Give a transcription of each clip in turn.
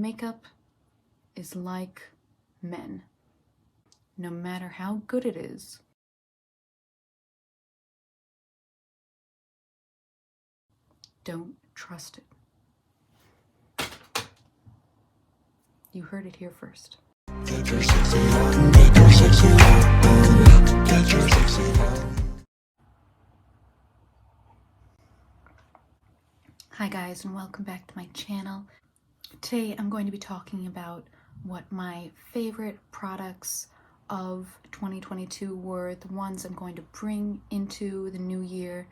Makeup is like men. No matter how good it is, don't trust it. You heard it here first. Get your sexy on, get your sexy on, get your sexy on. Hi guys, and welcome back to my channel. Today I'm going to be talking about what my favorite products of 2022 were, the ones I'm going to bring into the new year,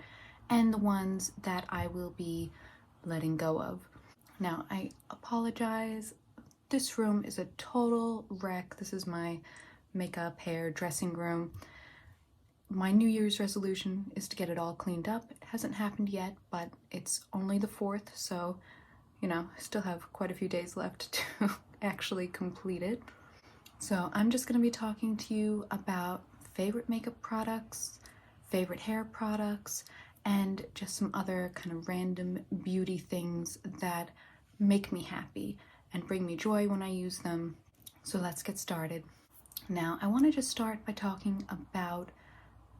and the ones that I will be letting go of. Now, I apologize. This room is a total wreck. This is my makeup, hair, dressing room. My New Year's resolution is to get it all cleaned up. It hasn't happened yet, but it's only the 4th, so you know, I still have quite a few days left to actually complete it. So I'm just going to be talking to you about favorite makeup products, favorite hair products, and just some other kind of random beauty things that make me happy and bring me joy when I use them. So let's get started. Now, I want to just start by talking about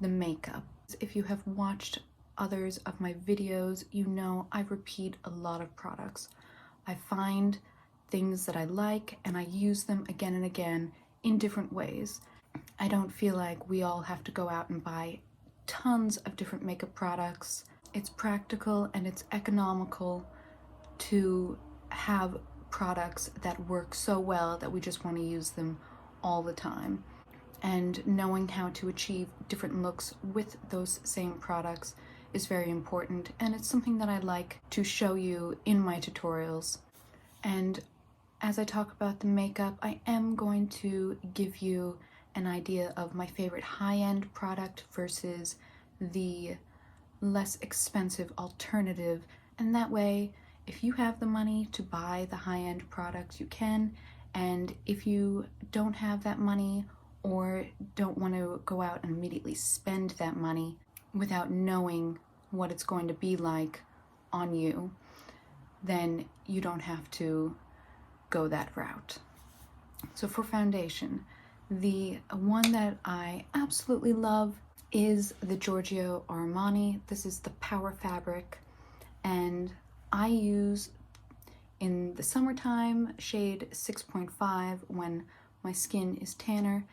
the makeup. If you have watched others of my videos, you know I repeat a lot of products. I find things that I like and I use them again and again in different ways. I don't feel like we all have to go out and buy tons of different makeup products. It's practical and it's economical to have products that work so well that we just want to use them all the time. And knowing how to achieve different looks with those same products is very important, and it's something that I like to show you in my tutorials. And as I talk about the makeup, I am going to give you an idea of my favorite high-end product versus the less expensive alternative, and that way if you have the money to buy the high-end products, you can, and if you don't have that money or don't want to go out and immediately spend that money without knowing what it's going to be like on you, then you don't have to go that route. So for foundation, the one that I absolutely love is the Giorgio Armani. This is the Power Fabric, and I use in the summertime shade 6.5 when my skin is tanner,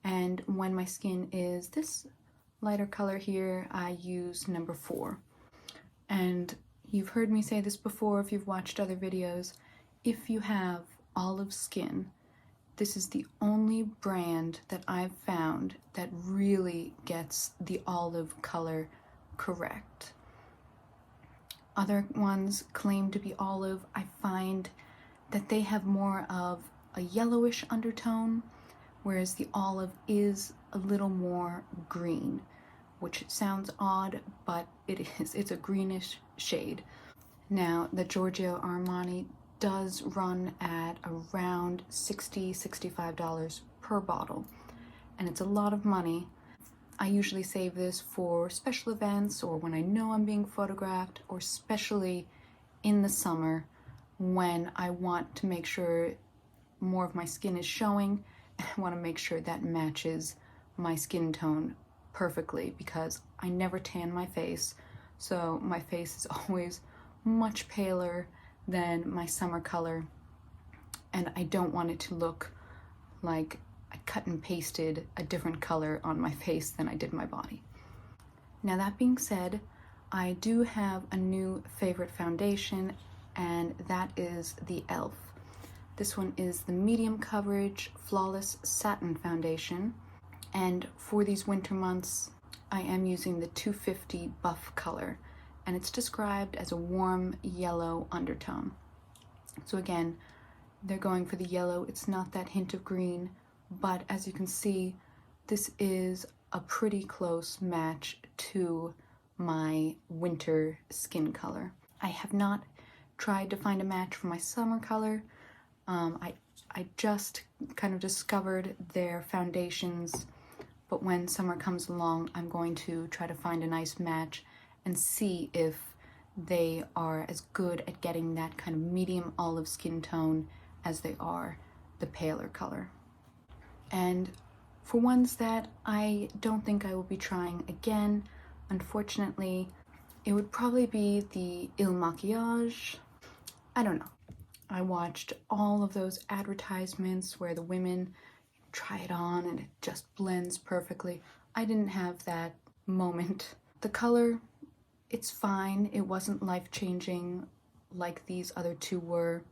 and when my skin is this lighter color here, I use number 4. And you've heard me say this before if you've watched other videos. If you have olive skin, this is the only brand that I've found that really gets the olive color correct. Other ones claim to be olive. I find that they have more of a yellowish undertone, whereas the olive is a little more green, which sounds odd, but it is. It's a greenish shade. Now, the Giorgio Armani does run at around $60–65 per bottle, and it's a lot of money. I usually save this for special events or when I know I'm being photographed, or especially in the summer when I want to make sure more of my skin is showing, and I want to make sure that matches my skin tone perfectly, because I never tan my face, so my face is always much paler than my summer color, and I don't want it to look like I cut and pasted a different color on my face than I did my body. Now, that being said, I do have a new favorite foundation, and that is the e.l.f. This one is the medium coverage Flawless Satin Foundation, and for these winter months I am using the 250 buff color, and it's described as a warm yellow undertone. So again, they're going for the yellow. It's not that hint of green, but as you can see, this is a pretty close match to my winter skin color. I have not tried to find a match for my summer color. I just kind of discovered their foundations, but when summer comes along, I'm going to try to find a nice match and see if they are as good at getting that kind of medium olive skin tone as they are the paler color. And for ones that I don't think I will be trying again, unfortunately, it would probably be the Il Maquillage. I don't know. I watched all of those advertisements where the women try it on and it just blends perfectly. I didn't have that moment. The color, it's fine. It wasn't life-changing like these other two were.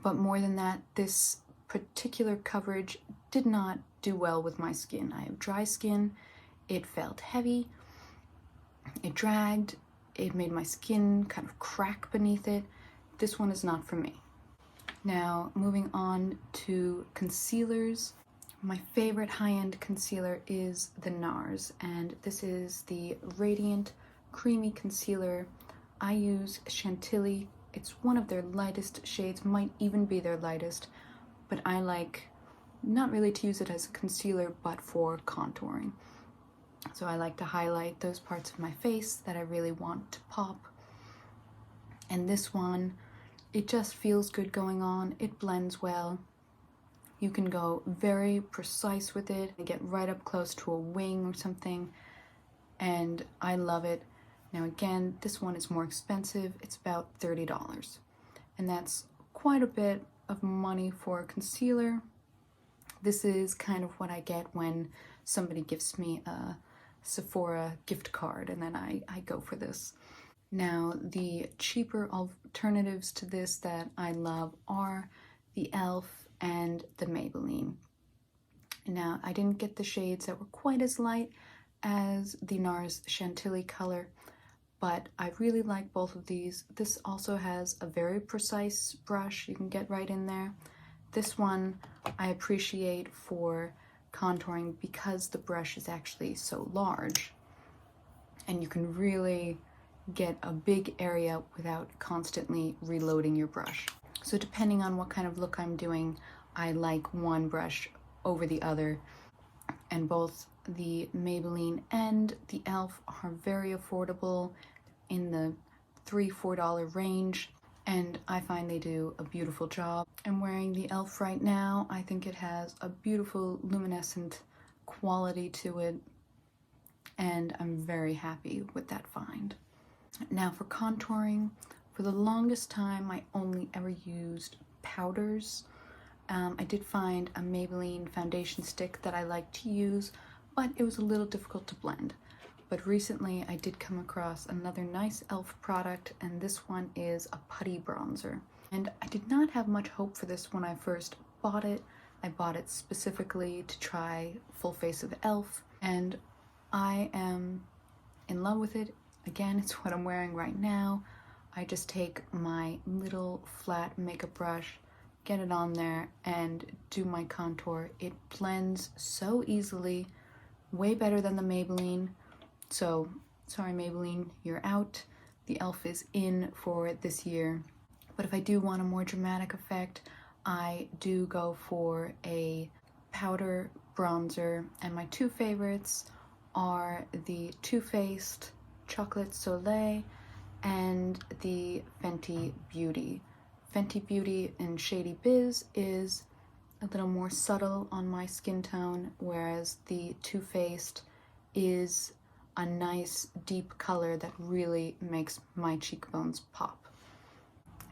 But more than that, this particular coverage did not do well with my skin. I have dry skin. It felt heavy. It dragged. It made my skin kind of crack beneath it. This one is not for me. Now, moving on to concealers. My favorite high-end concealer is the NARS, and this is the Radiant Creamy Concealer. I use Chantilly. It's one of their lightest shades, might even be their lightest, but I like not really to use it as a concealer, but for contouring. So I like to highlight those parts of my face that I really want to pop. And this one, it just feels good going on. It blends well. You can go very precise with it and get right up close to a wing or something, and I love it. Now again, this one is more expensive. It's about $30, and that's quite a bit of money for a concealer. This is kind of what I get when somebody gives me a Sephora gift card, and then I go for this. Now, the cheaper alternatives to this that I love are the e.l.f. and the Maybelline. Now, I didn't get the shades that were quite as light as the NARS Chantilly color, but I really like both of these. This also has a very precise brush. You can get right in there. This one I appreciate for contouring because the brush is actually so large, and you can really get a big area without constantly reloading your brush. So depending on what kind of look I'm doing, I like one brush over the other, and both the Maybelline and the e.l.f. are very affordable, in the $3-4 range, and I find they do a beautiful job. I'm wearing the e.l.f. right now. I think it has a beautiful luminescent quality to it, and I'm very happy with that find. Now for contouring, for the longest time I only ever used powders. I did find a Maybelline foundation stick that I like to use, but it was a little difficult to blend. But recently I did come across another nice e.l.f. product, and this one is a putty bronzer. And I did not have much hope for this when I first bought it. I bought it specifically to try Full Face of e.l.f. and I am in love with it. Again, it's what I'm wearing right now. I just take my little flat makeup brush, get it on there, and do my contour. It blends so easily, way better than the Maybelline. So, sorry Maybelline, you're out. The e.l.f. is in for this year. But if I do want a more dramatic effect, I do go for a powder bronzer, and my two favorites are the Too Faced Chocolate Soleil and the Fenty Beauty. Fenty Beauty in Shady Biz is a little more subtle on my skin tone, whereas the Too Faced is a nice deep color that really makes my cheekbones pop.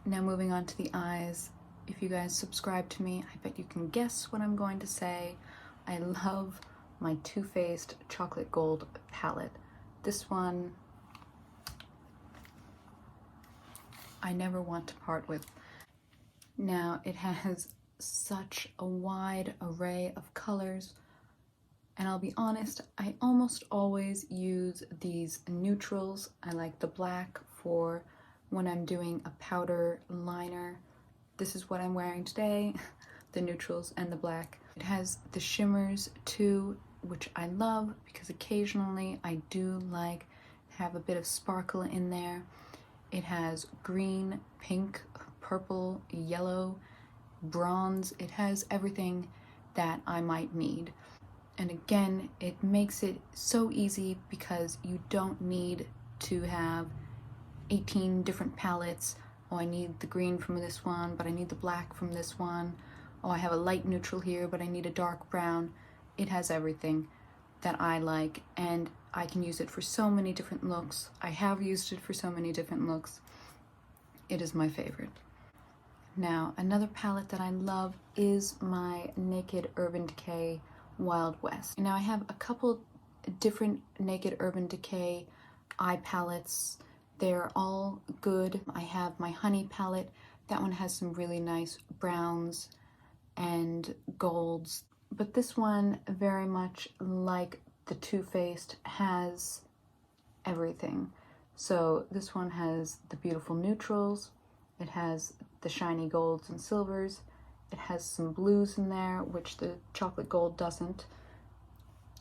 Now moving on to the eyes. If you guys subscribe to me, I bet you can guess what I'm going to say. I love my Too Faced Chocolate Gold palette. This one I never want to part with. Now, it has such a wide array of colors, and I'll be honest, I almost always use these neutrals. I like the black for when I'm doing a powder liner. This is what I'm wearing today, the neutrals and the black. It has the shimmers too, which I love because occasionally I do like to have a bit of sparkle in there. It has green, pink, purple, yellow, bronze. It has everything that I might need. And again, it makes it so easy because you don't need to have 18 different palettes oh, I need the green from this one, but I need the black from this one. Oh, I have a light neutral here, but I need a dark brown. It has everything that I like, and I can use it for so many different looks. I have used it for so many different looks. It is my favorite. Now, another palette that I love is my Naked Urban Decay Wild West. Now, I have a couple different Naked Urban Decay eye palettes. They're all good. I have my Honey palette. That one has some really nice browns and golds. But this one, very much like the Too Faced, has everything. So this one has the beautiful neutrals. It has the shiny golds and silvers. It has some blues in there, which the chocolate gold doesn't.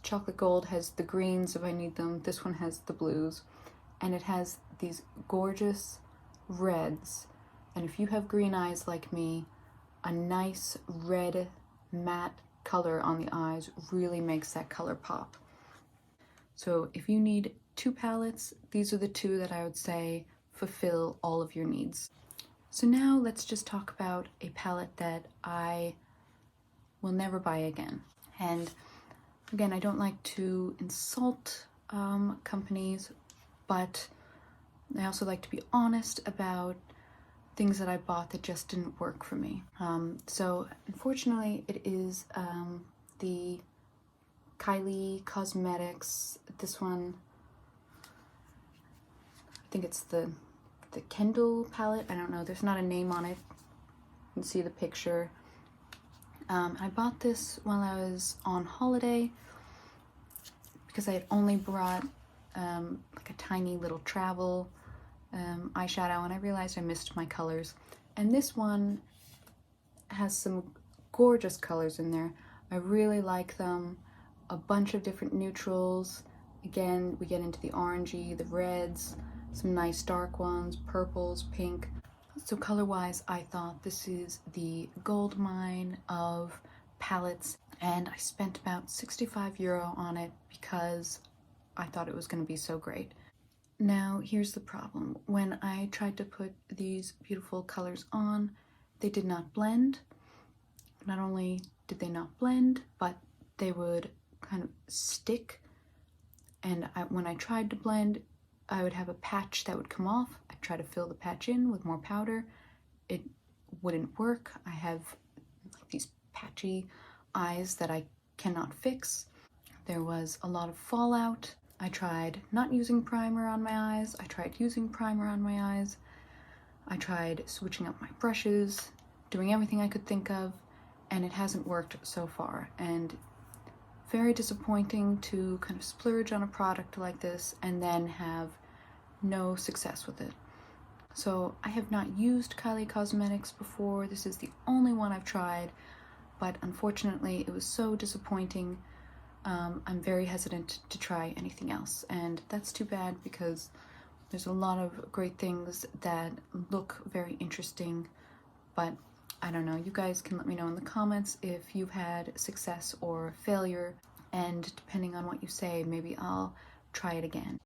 Chocolate gold has the greens if I need them. This one has the blues. And it has these gorgeous reds. And if you have green eyes like me, a nice red matte color on the eyes really makes that color pop. So if you need two palettes, these are the two that I would say fulfill all of your needs. So now let's just talk about a palette that I will never buy again. And again, I don't like to insult companies, but I also like to be honest about things that I bought that just didn't work for me. So unfortunately, it is the Kylie Cosmetics, this one, I think it's the Kendall palette. I don't know, there's not a name on it. You can see the picture. I bought this while I was on holiday because I had only brought like a tiny little travel eyeshadow, and I realized I missed my colors. And this one has some gorgeous colors in there. I really like them. A bunch of different neutrals. Again, we get into the orangey, the reds, some nice dark ones, purples, pink. So color-wise, I thought this is the gold mine of palettes, and I spent about €65 on it because I thought it was going to be so great. Now, here's the problem. When I tried to put these beautiful colors on, they did not blend. Not only did they not blend, but they would kind of stick. And when I tried to blend, I would have a patch that would come off. I'd try to fill the patch in with more powder. It wouldn't work. I have these patchy eyes that I cannot fix. There was a lot of fallout. I tried not using primer on my eyes. I tried using primer on my eyes. I tried switching up my brushes, doing everything I could think of, and it hasn't worked so far. And very disappointing to kind of splurge on a product like this and then have no success with it. So I have not used Kylie Cosmetics before. This is the only one I've tried, but unfortunately it was so disappointing. I'm very hesitant to try anything else, and that's too bad because there's a lot of great things that look very interesting, but I don't know. You guys can let me know in the comments if you've had success or failure, and depending on what you say, maybe I'll try it again.